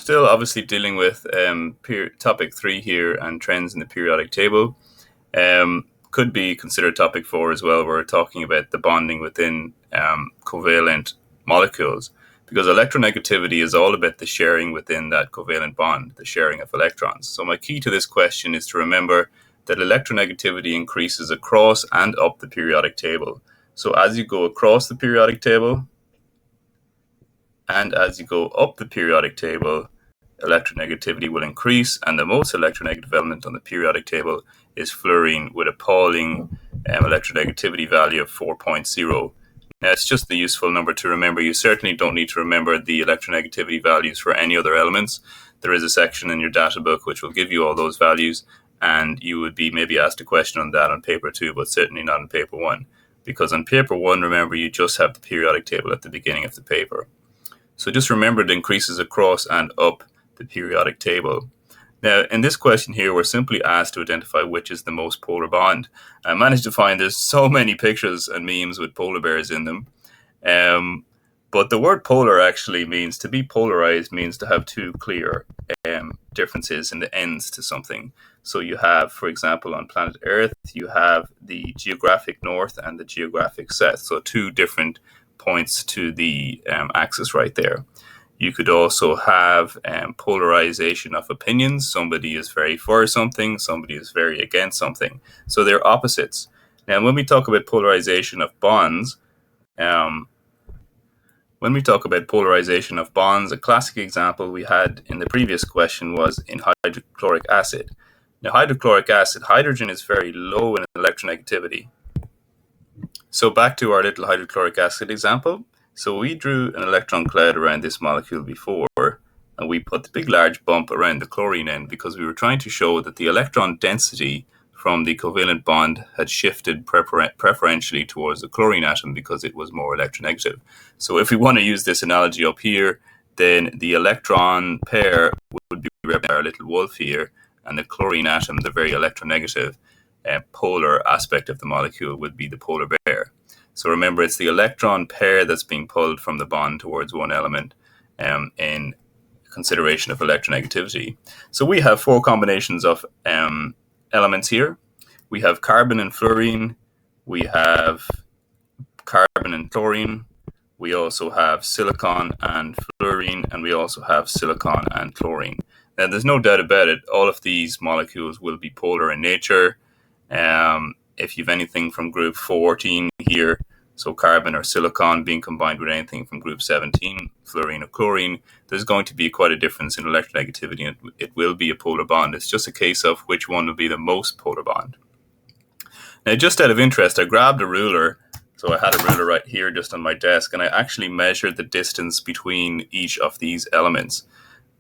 Still obviously dealing with topic 3 here and trends in the periodic table. Could be considered topic 4 as well. We're talking about the bonding within covalent molecules, because electronegativity is all about the sharing within that covalent bond, the sharing of electrons. So my key to this question is to remember that electronegativity increases across and up the periodic table. So as you go across the periodic table and as you go up the periodic table, electronegativity will increase, and the most electronegative element on the periodic table is fluorine with appalling electronegativity value of 4.0. Now, it's just the useful number to remember. You certainly don't need to remember the electronegativity values for any other elements. There is a section in your data book which will give you all those values, and you would be maybe asked a question on that on paper 2, but certainly not on paper 1. Because on paper 1, remember, you just have the periodic table at the beginning of the paper. So just remember it increases across and up the periodic table. Now, in this question here, we're simply asked to identify which is the most polar bond. I managed to find there's so many pictures and memes with polar bears in them. But the word polar actually means to be polarized, means to have two clear differences in the ends to something. So you have, for example, on planet Earth, you have the geographic north and the geographic south. So two different points to the axis right there. You could also have polarization of opinions. Somebody is very for something, somebody is very against something. So they're opposites. Now, when we talk about polarization of bonds, a classic example we had in the previous question was in hydrochloric acid. Now, hydrochloric acid, hydrogen is very low in electronegativity. So back to our little hydrochloric acid example. So we drew an electron cloud around this molecule before, and we put the big large bump around the chlorine end because we were trying to show that the electron density from the covalent bond had shifted preferentially towards the chlorine atom because it was more electronegative. So if we want to use this analogy up here, then the electron pair would be represented by our little wolf here, and the chlorine atom, the very electronegative polar aspect of the molecule, would be the polar bear. So remember, it's the electron pair that's being pulled from the bond towards one element in consideration of electronegativity. So we have four combinations of elements here. We have carbon and fluorine. We have carbon and chlorine. We also have silicon and fluorine, and we also have silicon and chlorine. Now, there's no doubt about it, all of these molecules will be polar in nature. If you've anything from group 14 here, so carbon or silicon being combined with anything from group 17, fluorine or chlorine, there's going to be quite a difference in electronegativity, and it will be a polar bond. It's just a case of which one will be the most polar bond. Now, just out of interest, I grabbed a ruler. So I had a ruler right here just on my desk, and I actually measured the distance between each of these elements.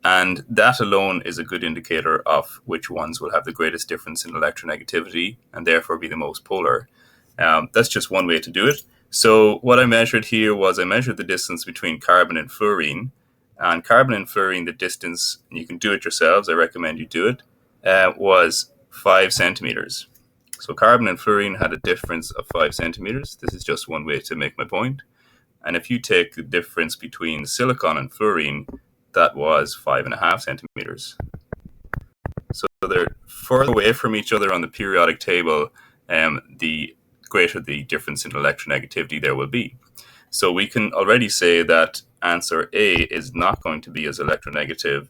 And that alone is a good indicator of which ones will have the greatest difference in electronegativity and therefore be the most polar. That's just one way to do it. So what I measured here was I measured the distance between carbon and fluorine. And carbon and fluorine, the distance, and you can do it yourselves, I recommend you do it, was 5 centimeters. So carbon and fluorine had a difference of 5 centimeters. This is just one way to make my point. And if you take the difference between silicon and fluorine, that was 5.5 centimeters. So they're further away from each other on the periodic table, the greater the difference in electronegativity there will be. So we can already say that answer A is not going to be as electronegative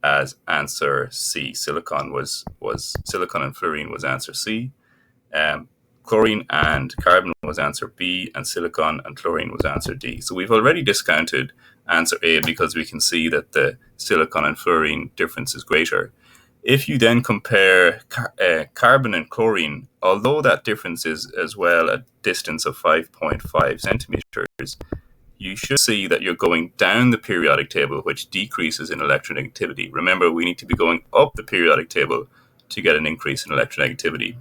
as answer C. Silicon and fluorine was answer C. Chlorine and carbon was answer B, and silicon and chlorine was answer D. So we've already discounted answer A because we can see that the silicon and fluorine difference is greater. If you then compare carbon and chlorine, although that difference is as well a distance of 5.5 centimeters, you should see that you're going down the periodic table, which decreases in electronegativity. Remember, we need to be going up the periodic table to get an increase in electronegativity.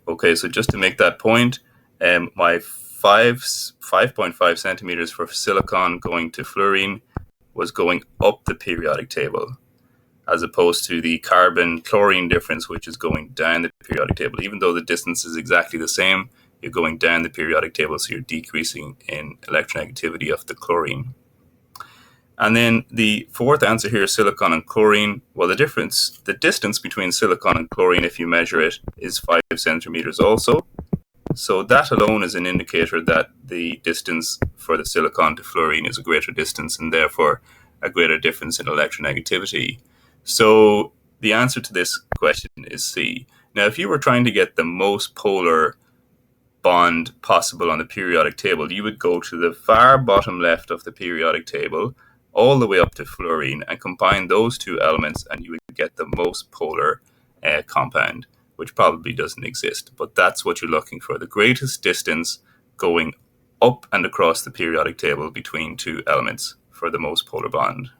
Okay, so just to make that point, my 5.5 centimeters for silicon going to fluorine was going up the periodic table, as opposed to the carbon-chlorine difference, which is going down the periodic table. Even though the distance is exactly the same, you're going down the periodic table, so you're decreasing in electronegativity of the chlorine. And then the fourth answer here, silicon and chlorine. Well, the distance between silicon and chlorine, if you measure it, is 5 centimeters also. So that alone is an indicator that the distance for the silicon to fluorine is a greater distance and therefore a greater difference in electronegativity. So the answer to this question is C. Now, if you were trying to get the most polar bond possible on the periodic table, you would go to the far bottom left of the periodic table all the way up to fluorine and combine those two elements, and you would get the most polar compound, which probably doesn't exist. But that's what you're looking for, the greatest distance going up and across the periodic table between two elements for the most polar bond.